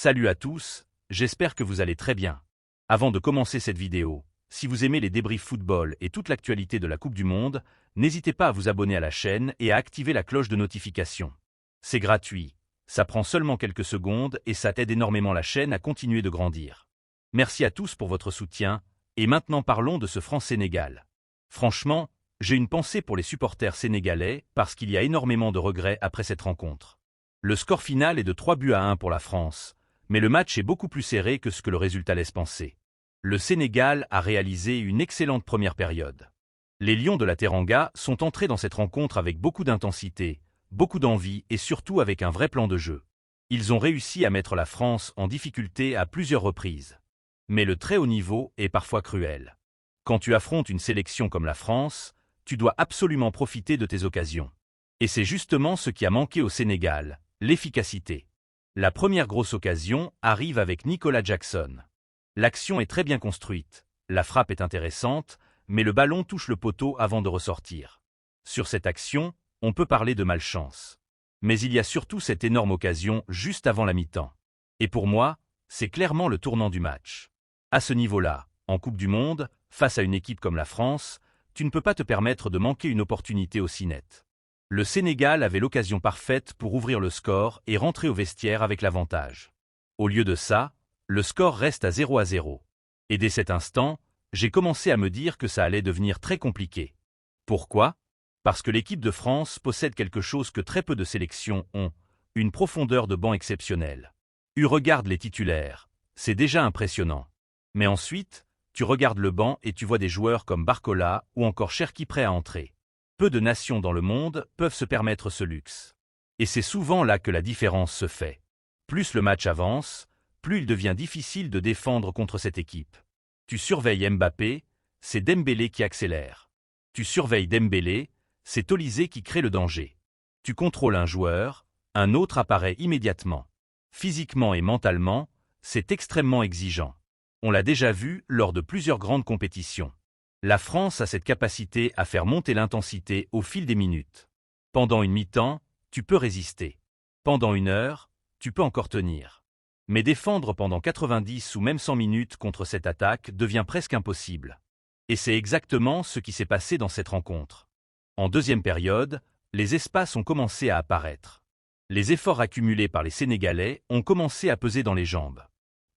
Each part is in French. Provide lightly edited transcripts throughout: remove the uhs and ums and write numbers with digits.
Salut à tous, j'espère que vous allez très bien. Avant de commencer cette vidéo, si vous aimez les débriefs football et toute l'actualité de la Coupe du Monde, n'hésitez pas à vous abonner à la chaîne et à activer la cloche de notification. C'est gratuit, ça prend seulement quelques secondes et ça aide énormément la chaîne à continuer de grandir. Merci à tous pour votre soutien, et maintenant parlons de ce France-Sénégal. Franchement, j'ai une pensée pour les supporters sénégalais parce qu'il y a énormément de regrets après cette rencontre. Le score final est de 3-1 pour la France, mais le match est beaucoup plus serré que ce que le résultat laisse penser. Le Sénégal a réalisé une excellente première période. Les Lions de la Teranga sont entrés dans cette rencontre avec beaucoup d'intensité, beaucoup d'envie et surtout avec un vrai plan de jeu. Ils ont réussi à mettre la France en difficulté à plusieurs reprises. Mais le très haut niveau est parfois cruel. Quand tu affrontes une sélection comme la France, tu dois absolument profiter de tes occasions. Et c'est justement ce qui a manqué au Sénégal, l'efficacité. La première grosse occasion arrive avec Nicolas Jackson. L'action est très bien construite, la frappe est intéressante, mais le ballon touche le poteau avant de ressortir. Sur cette action, on peut parler de malchance. Mais il y a surtout cette énorme occasion juste avant la mi-temps. Et pour moi, c'est clairement le tournant du match. À ce niveau-là, en Coupe du Monde, face à une équipe comme la France, tu ne peux pas te permettre de manquer une opportunité aussi nette. Le Sénégal avait l'occasion parfaite pour ouvrir le score et rentrer au vestiaire avec l'avantage. Au lieu de ça, le score reste à 0-0. Et dès cet instant, j'ai commencé à me dire que ça allait devenir très compliqué. Pourquoi ? Parce que l'équipe de France possède quelque chose que très peu de sélections ont, une profondeur de banc exceptionnelle. Regarde les titulaires, c'est déjà impressionnant. Mais ensuite, tu regardes le banc et tu vois des joueurs comme Barcola ou encore Cherki prêts à entrer. Peu de nations dans le monde peuvent se permettre ce luxe. Et c'est souvent là que la différence se fait. Plus le match avance, plus il devient difficile de défendre contre cette équipe. Tu surveilles Mbappé, c'est Dembélé qui accélère. Tu surveilles Dembélé, c'est Tolisso qui crée le danger. Tu contrôles un joueur, un autre apparaît immédiatement. Physiquement et mentalement, c'est extrêmement exigeant. On l'a déjà vu lors de plusieurs grandes compétitions. La France a cette capacité à faire monter l'intensité au fil des minutes. Pendant une mi-temps, tu peux résister. Pendant une heure, tu peux encore tenir. Mais défendre pendant 90 ou même 100 minutes contre cette attaque devient presque impossible. Et c'est exactement ce qui s'est passé dans cette rencontre. En deuxième période, les espaces ont commencé à apparaître. Les efforts accumulés par les Sénégalais ont commencé à peser dans les jambes.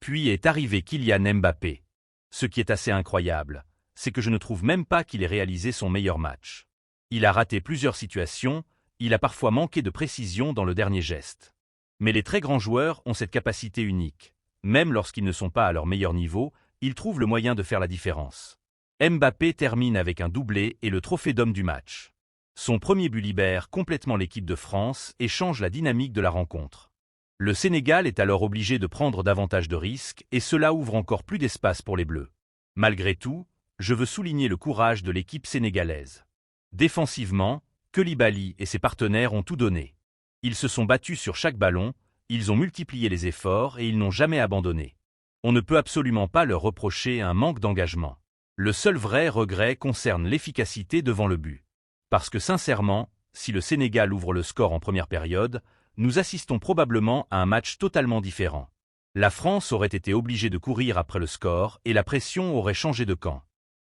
Puis est arrivé Kylian Mbappé. Ce qui est assez incroyable, c'est que je ne trouve même pas qu'il ait réalisé son meilleur match. Il a raté plusieurs situations, il a parfois manqué de précision dans le dernier geste. Mais les très grands joueurs ont cette capacité unique. Même lorsqu'ils ne sont pas à leur meilleur niveau, ils trouvent le moyen de faire la différence. Mbappé termine avec un doublé et le trophée d'homme du match. Son premier but libère complètement l'équipe de France et change la dynamique de la rencontre. Le Sénégal est alors obligé de prendre davantage de risques et cela ouvre encore plus d'espace pour les Bleus. Malgré tout, je veux souligner le courage de l'équipe sénégalaise. Défensivement, Koulibaly et ses partenaires ont tout donné. Ils se sont battus sur chaque ballon, ils ont multiplié les efforts et ils n'ont jamais abandonné. On ne peut absolument pas leur reprocher un manque d'engagement. Le seul vrai regret concerne l'efficacité devant le but. Parce que sincèrement, si le Sénégal ouvre le score en première période, nous assistons probablement à un match totalement différent. La France aurait été obligée de courir après le score et la pression aurait changé de camp.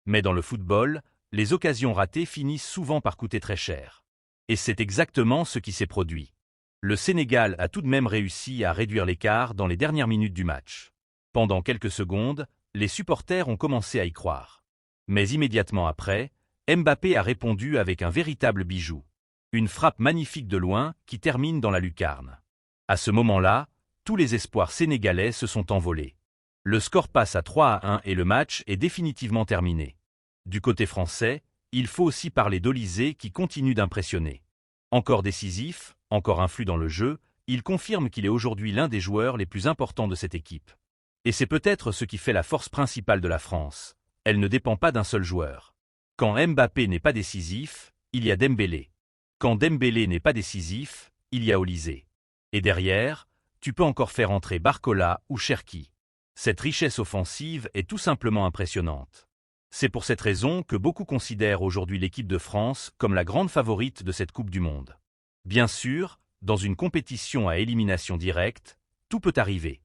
Mais dans le football, les occasions ratées finissent souvent par coûter très cher. Et c'est exactement ce qui s'est produit. Le Sénégal a tout de même réussi à réduire l'écart dans les dernières minutes du match. Pendant quelques secondes, les supporters ont commencé à y croire. Mais immédiatement après, Mbappé a répondu avec un véritable bijou. Une frappe magnifique de loin qui termine dans la lucarne. À ce moment-là, tous les espoirs sénégalais se sont envolés. Le score passe à 3-1 et le match est définitivement terminé. Du côté français, il faut aussi parler d'Olysée qui continue d'impressionner. Encore décisif, encore influent dans le jeu, il confirme qu'il est aujourd'hui l'un des joueurs les plus importants de cette équipe. Et c'est peut-être ce qui fait la force principale de la France. Elle ne dépend pas d'un seul joueur. Quand Mbappé n'est pas décisif, il y a Dembélé. Quand Dembélé n'est pas décisif, il y a Olysée. Et derrière, tu peux encore faire entrer Barcola ou Cherki. Cette richesse offensive est tout simplement impressionnante. C'est pour cette raison que beaucoup considèrent aujourd'hui l'équipe de France comme la grande favorite de cette Coupe du Monde. Bien sûr, dans une compétition à élimination directe, tout peut arriver.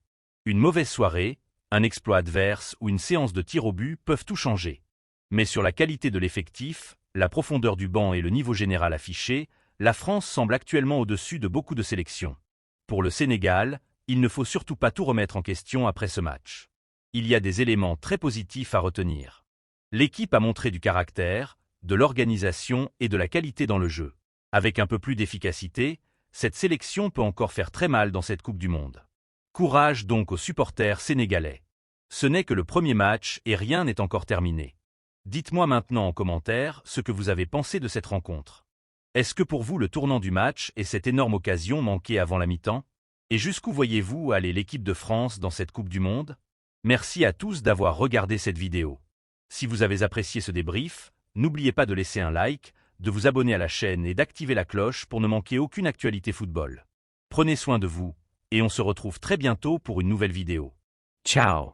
Une mauvaise soirée, un exploit adverse ou une séance de tir au but peuvent tout changer. Mais sur la qualité de l'effectif, la profondeur du banc et le niveau général affiché, la France semble actuellement au-dessus de beaucoup de sélections. Pour le Sénégal, il ne faut surtout pas tout remettre en question après ce match. Il y a des éléments très positifs à retenir. L'équipe a montré du caractère, de l'organisation et de la qualité dans le jeu. Avec un peu plus d'efficacité, cette sélection peut encore faire très mal dans cette Coupe du Monde. Courage donc aux supporters sénégalais. Ce n'est que le premier match et rien n'est encore terminé. Dites-moi maintenant en commentaire ce que vous avez pensé de cette rencontre. Est-ce que pour vous le tournant du match est cette énorme occasion manquée avant la mi-temps? Et jusqu'où voyez-vous aller l'équipe de France dans cette Coupe du Monde? Merci à tous d'avoir regardé cette vidéo. Si vous avez apprécié ce débrief, n'oubliez pas de laisser un like, de vous abonner à la chaîne et d'activer la cloche pour ne manquer aucune actualité football. Prenez soin de vous, et on se retrouve très bientôt pour une nouvelle vidéo. Ciao.